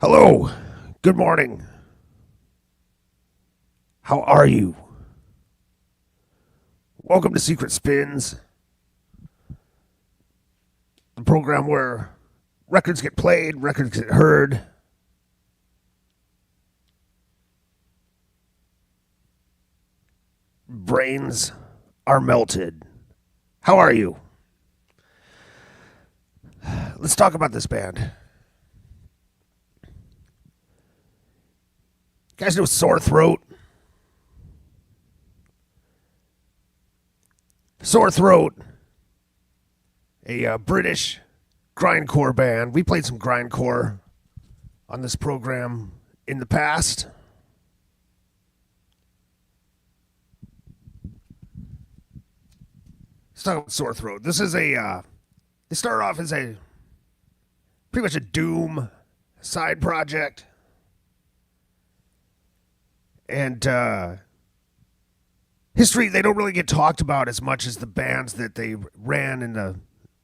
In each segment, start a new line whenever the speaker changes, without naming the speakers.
Hello. Good morning. How are you? Welcome to Secret Spins, the program where records get played, records get heard. Brains are melted. How are you? Let's talk about this band. You guys know Sore Throat? Sore Throat, a British grindcore band. We played some grindcore on this program in the past. Let's talk about Sore Throat. This is they start off as a pretty much a doom side project. And history, they don't really get talked about as much as the bands that they ran in the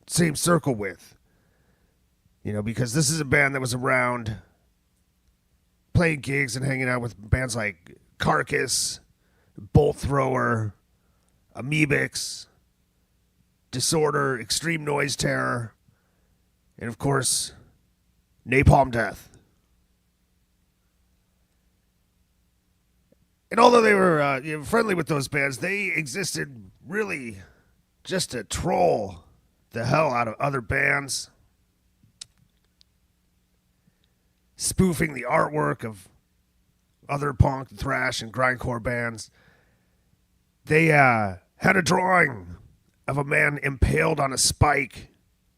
same circle with. You know, because this is a band that was around playing gigs and hanging out with bands like Carcass, Bolt Thrower, Amoebics, Disorder, Extreme Noise Terror, and of course, Napalm Death. And although they were friendly with those bands, they existed really just to troll the hell out of other bands, spoofing the artwork of other punk, thrash, and grindcore bands. They had a drawing of a man impaled on a spike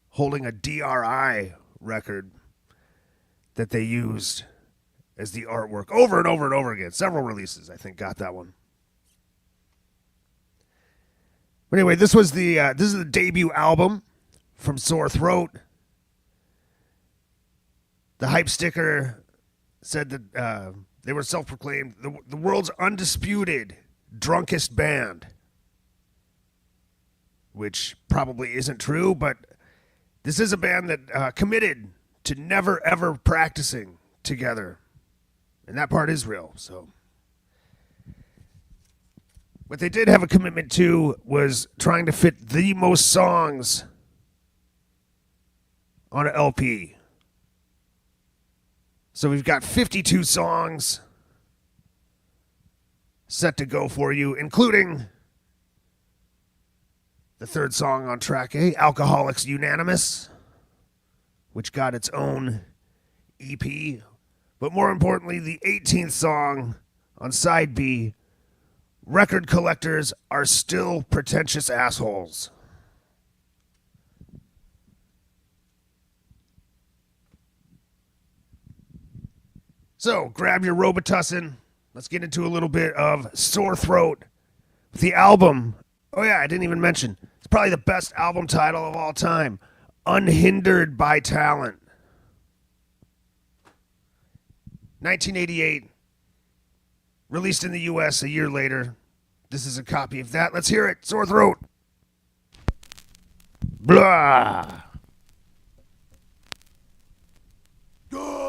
holding a DRI record that they used as the artwork over and over and over again. Several releases, I think, got that one. But anyway, this is the debut album from Sore Throat. The hype sticker said that they were self-proclaimed the world's undisputed drunkest band, which probably isn't true, but this is a band that committed to never ever practicing together. And that part is real. So what they did have a commitment to was trying to fit the most songs on an LP. So we've got 52 songs set to go for you, including the third song on track A, Alcoholics Unanimous, which got its own EP. But more importantly, the 18th song on side B, Record Collectors Are Still Pretentious Assholes. So grab your Robitussin. Let's get into a little bit of Sore Throat. The album, oh yeah, I didn't even mention, it's probably the best album title of all time, Unhindered by Talent. 1988, released in the U.S. a year later. This is a copy of that. Let's hear it. Sore Throat. Blah. Go!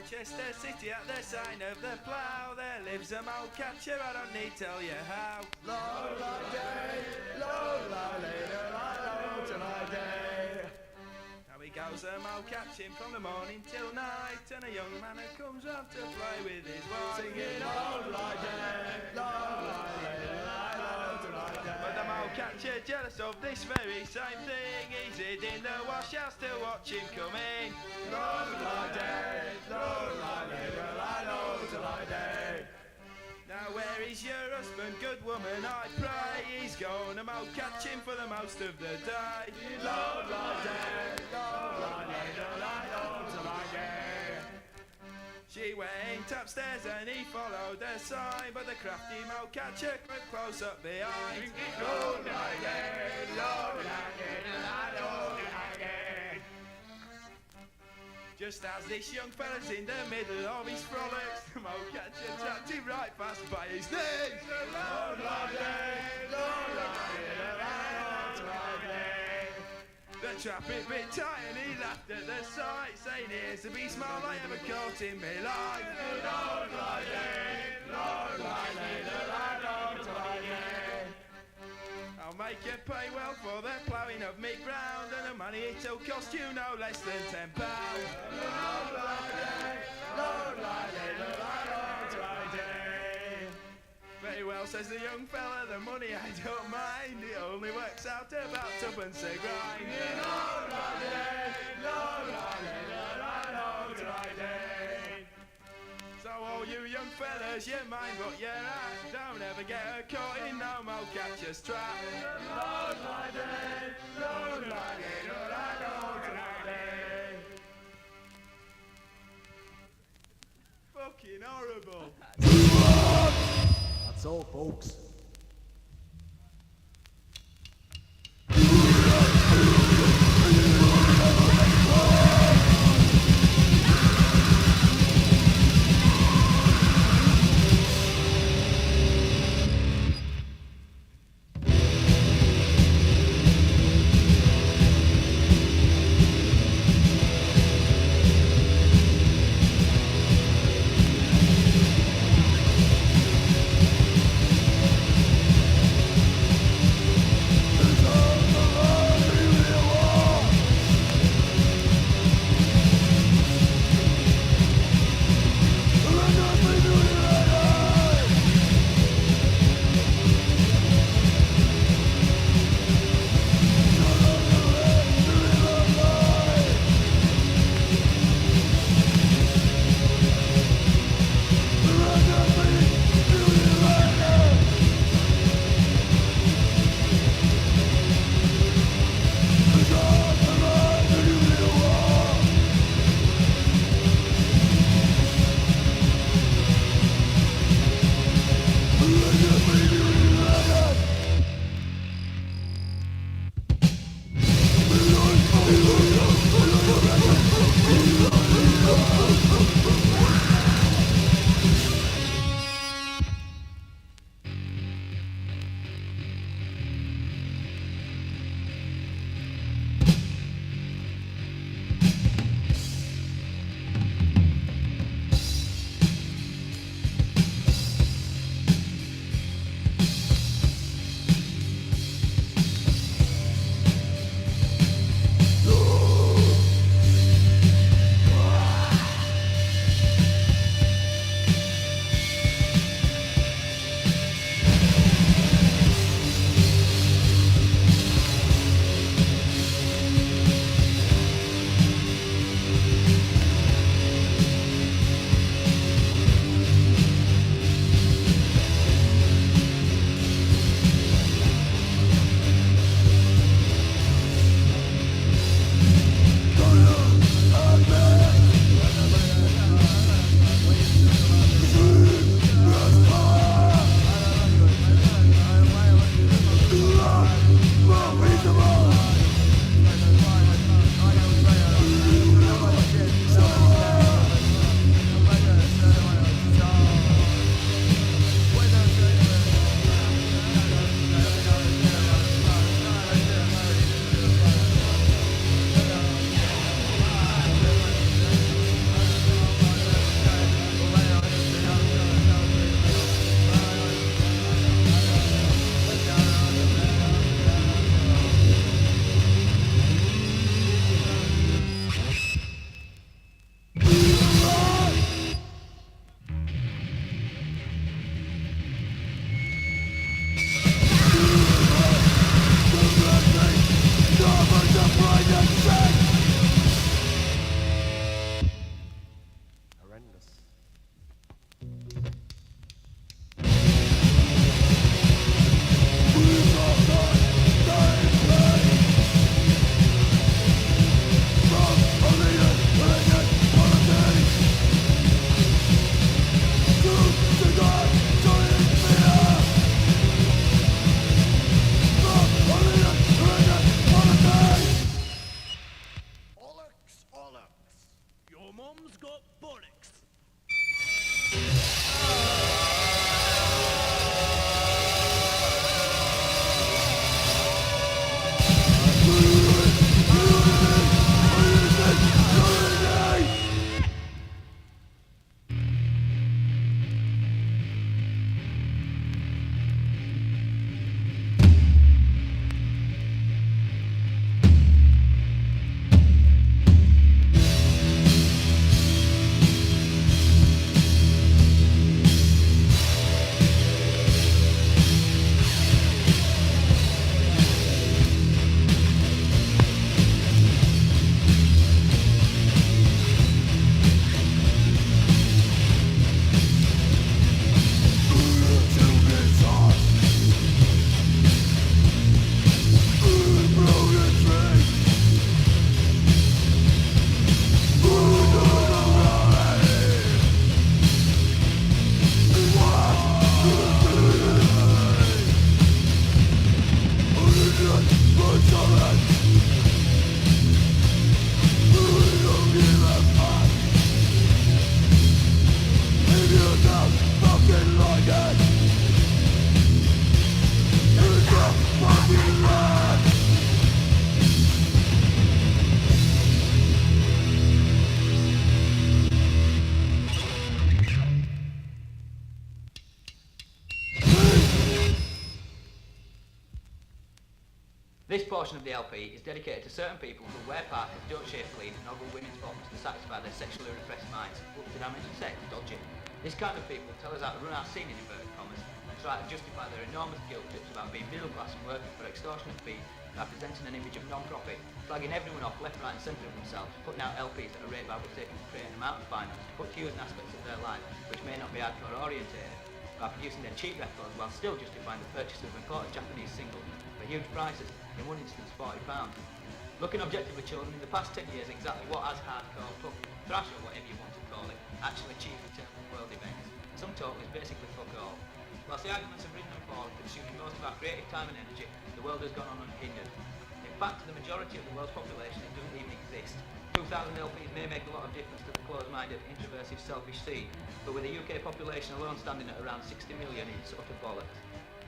Manchester City at the sign of the plough. There lives a mole catcher, I don't need tell you how. Low light day, low light later, low tonight day. Now he goes a mole catching from the morning till night, and a young man who comes round to play with his wife, singing low light day, low light later, low tonight day. But the mole catcher, jealous of this very same thing, he's hid in the wash house to watch him coming. Low light day, low light later, low tonight day. Now where is your husband, good woman, I pray? He's gone a mole catching for the most of the day. Lord, Lord, day, Lord, Lord, Lord, tonight, day. She went upstairs and he followed her sign, but the crafty mole catcher crept close up behind. Lord, Lord, day, Lord, Lord, just as this young fella's in the middle of his frolics, the mole catcher trapped him right fast by his knees. Lord, Lord, day, Lord, Lord, day. The trap it bit tight and he laughed at the sight, saying here's the beast mole I ever caught in me life. Lord, Lord, day, Lord, Lord, day. I'll make you pay well for the ploughing of me ground, and the money it'll cost you no less than £10. Lord, Lord, day, Lord, Lord, day, Lord, day. Very well, says the young fella, the money I don't mind, it only works out about twopence a grind. Lord, Lord, day, Lord, Lord, day, Lord, day. So all you young fellas, you mind what you're at, don't ever get caught in no mole catcher's trap. Lord, my day, Lord, my day, Lord, I know tonight. Fucking horrible.
That's all, folks. mum's got bollocks.
This portion of the LP is dedicated to certain people who wear parkas, don't shave clean, and ogle women's bottoms to satisfy their sexually repressed minds. Did I mention sex? Dodgy. This kind of people tell us how to run our scene in inverted commas and try to justify their enormous guilt trips about being middle class and working for extortionate fees by presenting an image of non-profit, flagging everyone off left, right and centre of themselves, putting out LPs at a rate by which they can create an amount of finance to put to use in aspects of their life which may not be hardcore orientated, by producing their cheap records while still justifying the purchase of imported Japanese singles for huge prices, in one instance £40. Looking objectively, children, in the past 10 years exactly what has hardcore, punk, thrash or whatever you want to call it, actually achieved in terms of world events. Sum total is basically fuck all. Whilst the arguments have risen and fallen, consuming most of our creative time and energy, the world has gone on unhindered. In fact, to the majority of the world's population, it doesn't even exist. 2,000 LPs may make a lot of difference to the closed-minded, introversive, selfish scene, but with the UK population alone standing at around 60 million, it's utter bollocks.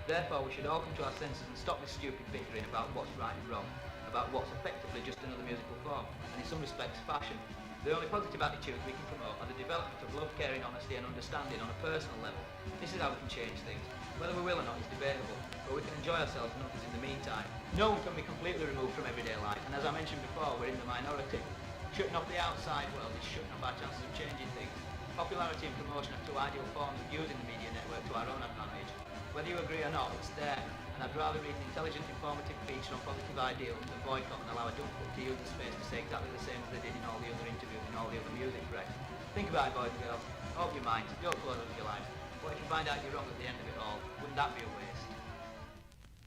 Therefore, we should all come to our senses and stop this stupid bickering about what's right and wrong, about what's effectively just another musical form, and in some respects, fashion. The only positive attitudes we can promote are the development of love, caring, honesty and understanding on a personal level. This is how we can change things. Whether we will or not is debatable, but we can enjoy ourselves and others in the meantime. No one can be completely removed from everyday life, and as I mentioned before, we're in the minority. Shutting off the outside world is shutting off our chances of changing things. Popularity and promotion are two ideal forms of using the media network to our own advantage. Whether you agree or not, it's there, and I'd rather read an intelligent, informative feature on positive ideals than boycott and allow a dumb fuck to use the space to say exactly the same as they did in all the other interviews and all the other music breaks. Think about it, boys and girls. Open your minds, don't close up your life. What if you find out you're wrong at the end of it all? Wouldn't that be a waste?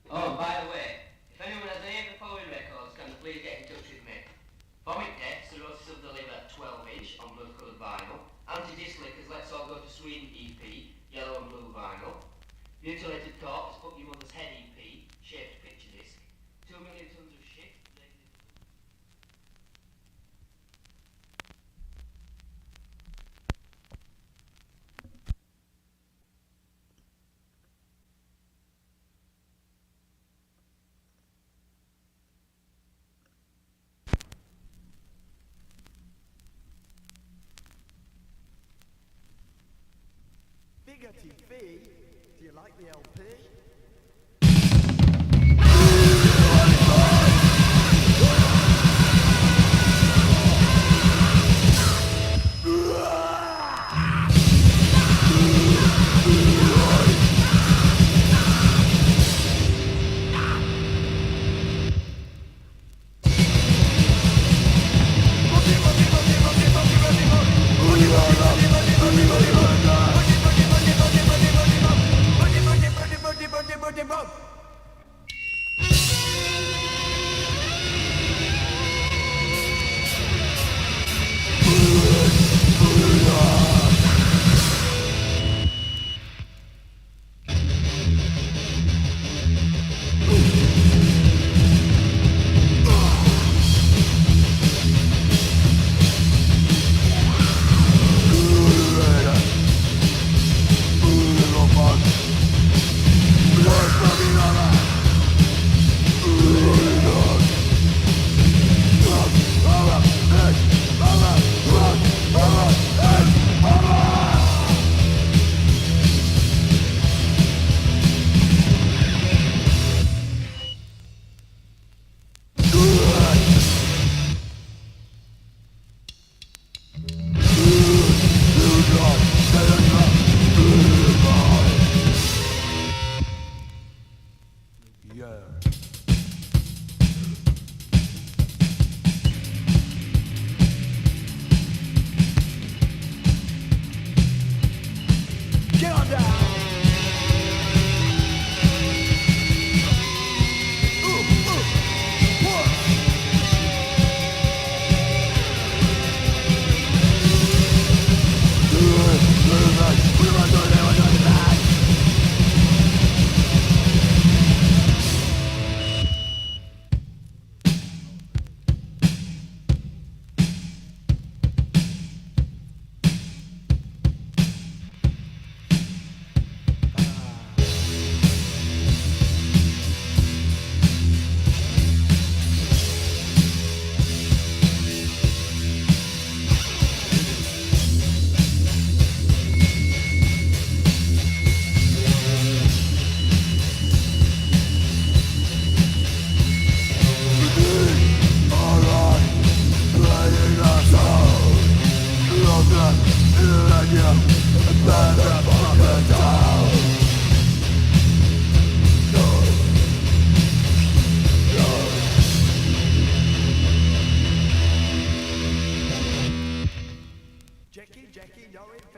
Oh, by the way, if anyone has any of the following records, can you please get in touch with me? Vomit Death, Cirrhosis of the Liver, 12-inch on blood-coloured vinyl. Anti-Disc Lickers, Let's All Go to Sweden EP, yellow and blue vinyl. Mutilated Corpse, Put Your Mother's Head EP, shaped picture disc. 2 million tons of shit.
Bigger TV, do you like the LP?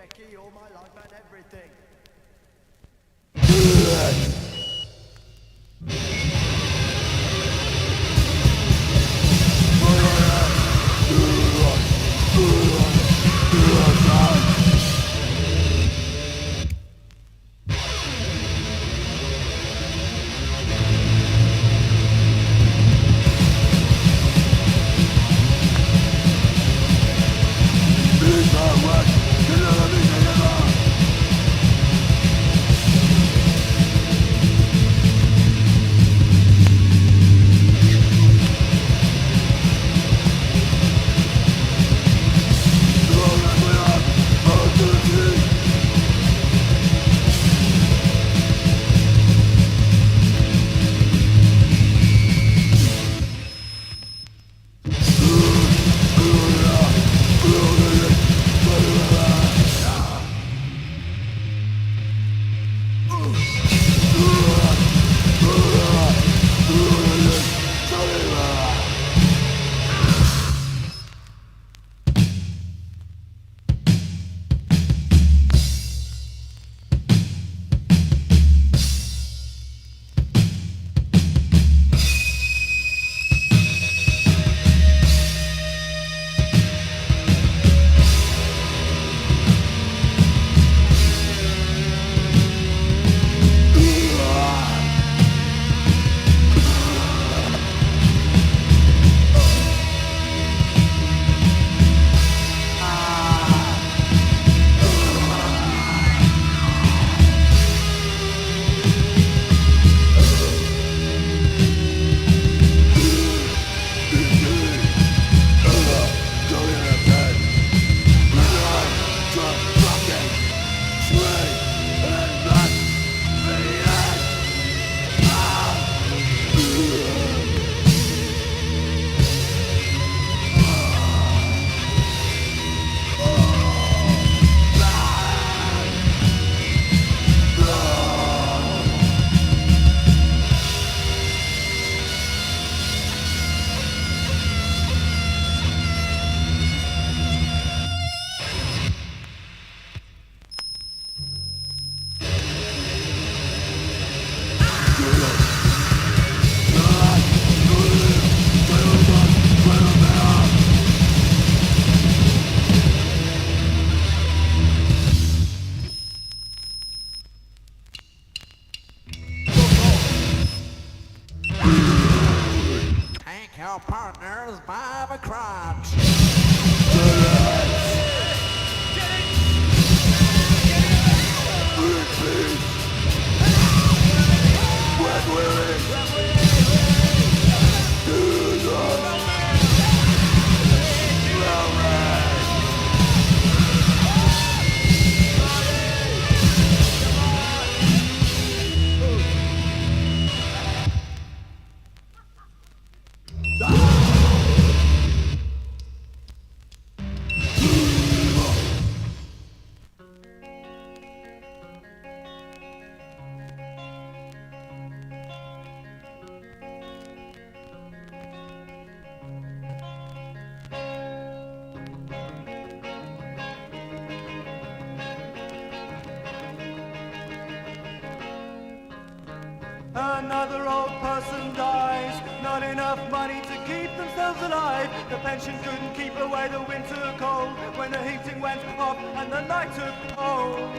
Becky all my life and everything.
Your partners by the crotch.
Another old person dies, not enough money to keep themselves alive. The pension couldn't keep away the winter cold when the heating went off and the night took hold.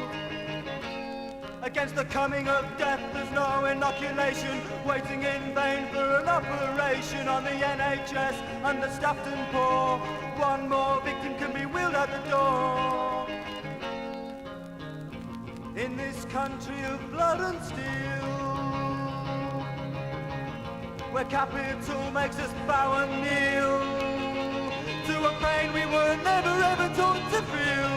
Against the coming of death there's no inoculation, waiting in vain for an operation on the NHS understaffed and poor. One more victim can be wheeled out the door. In this country of blood and steel, where capital makes us bow and kneel to a pain we were never ever taught to feel.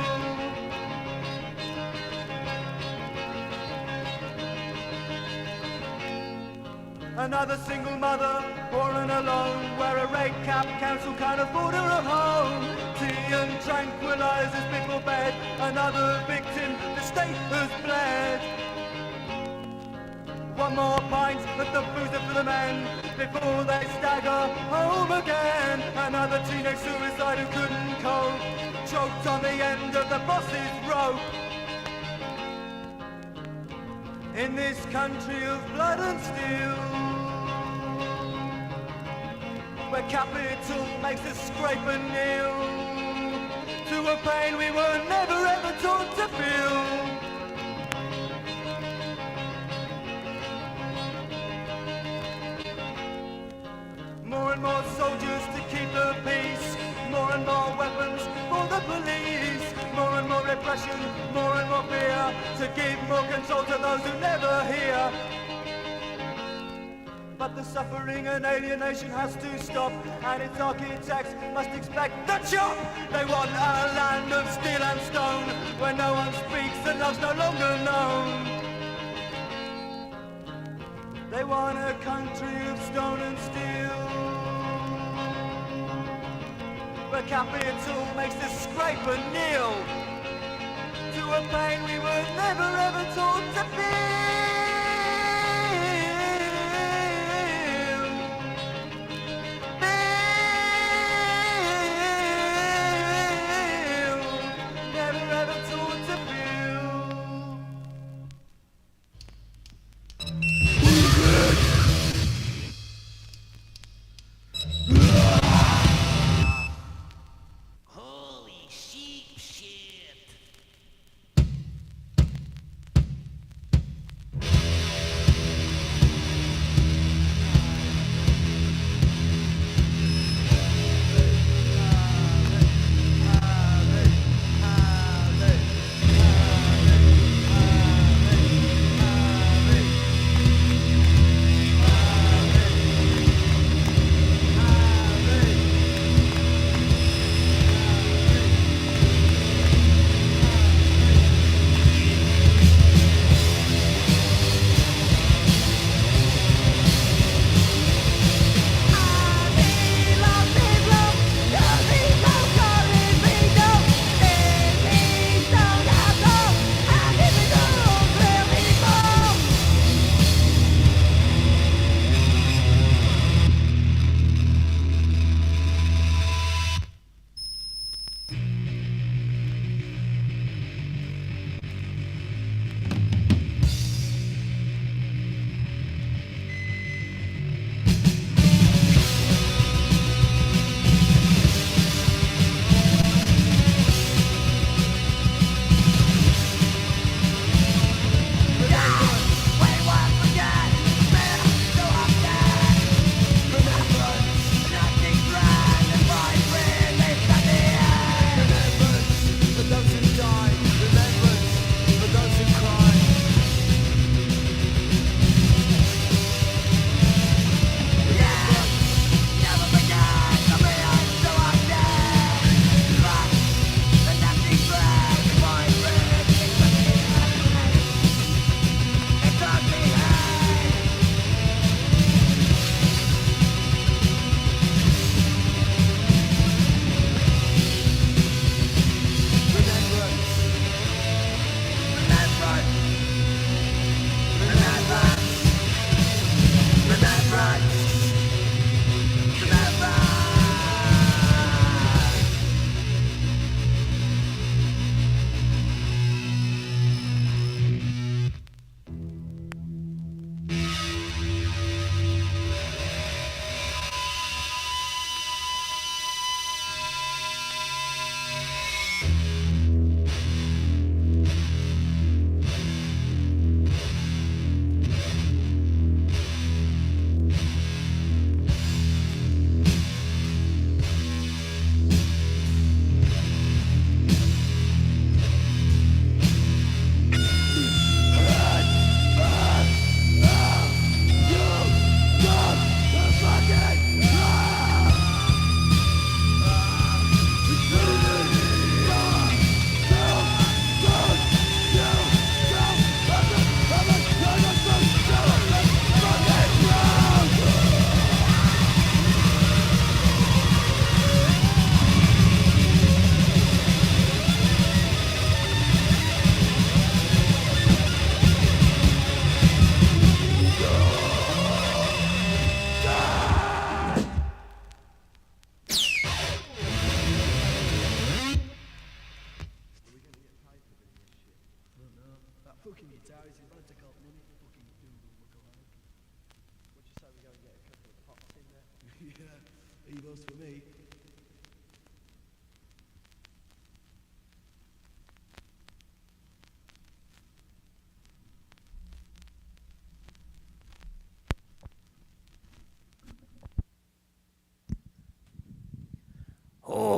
Another single mother, born alone, where a rate cap council can't afford her a home. Tea and tranquilizers before bed, another victim the state has bled. One more pint of the boozer for the men before they stagger home again. Another teenage suicide who couldn't cope, choked on the end of the boss's rope. hope. In this country of blood and steel, where capital makes us scrape and kneel to a pain we were never ever taught to feel. More and more soldiers to keep the peace, more and more weapons for the police, more and more repression, more and more fear, to give more control to those who never hear. But the suffering and alienation has to stop, and its architects must expect the chop. They want a land of steel and stone, where no one speaks and love's no longer known. They want a country of stone and steel, where capital makes us scrape and kneel to a pain we were never ever taught to feel. Never ever taught to feel.
Holy sheep shit.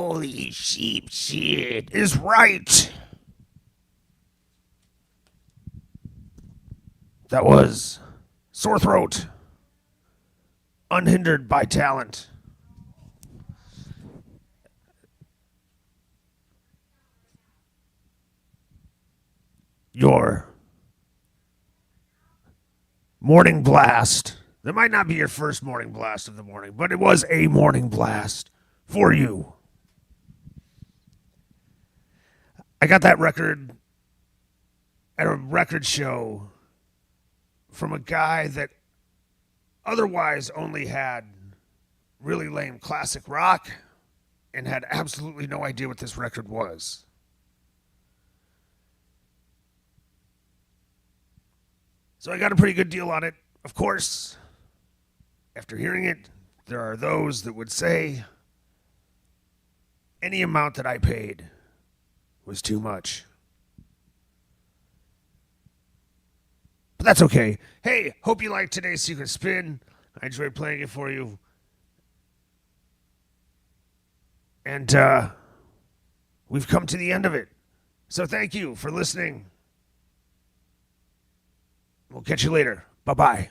Holy sheep shit is right. That was Sore Throat, Unhindered by Talent. Your morning blast. That might not be your first morning blast of the morning, but it was a morning blast for you. I got that record at a record show from a guy that otherwise only had really lame classic rock and had absolutely no idea what this record was. So I got a pretty good deal on it. Of course, after hearing it, there are those that would say any amount that I paid was too much. But that's okay. Hey, hope you liked today's Secret Spin. I enjoyed playing it for you. And we've come to the end of it. So thank you for listening. We'll catch you later. Bye-bye.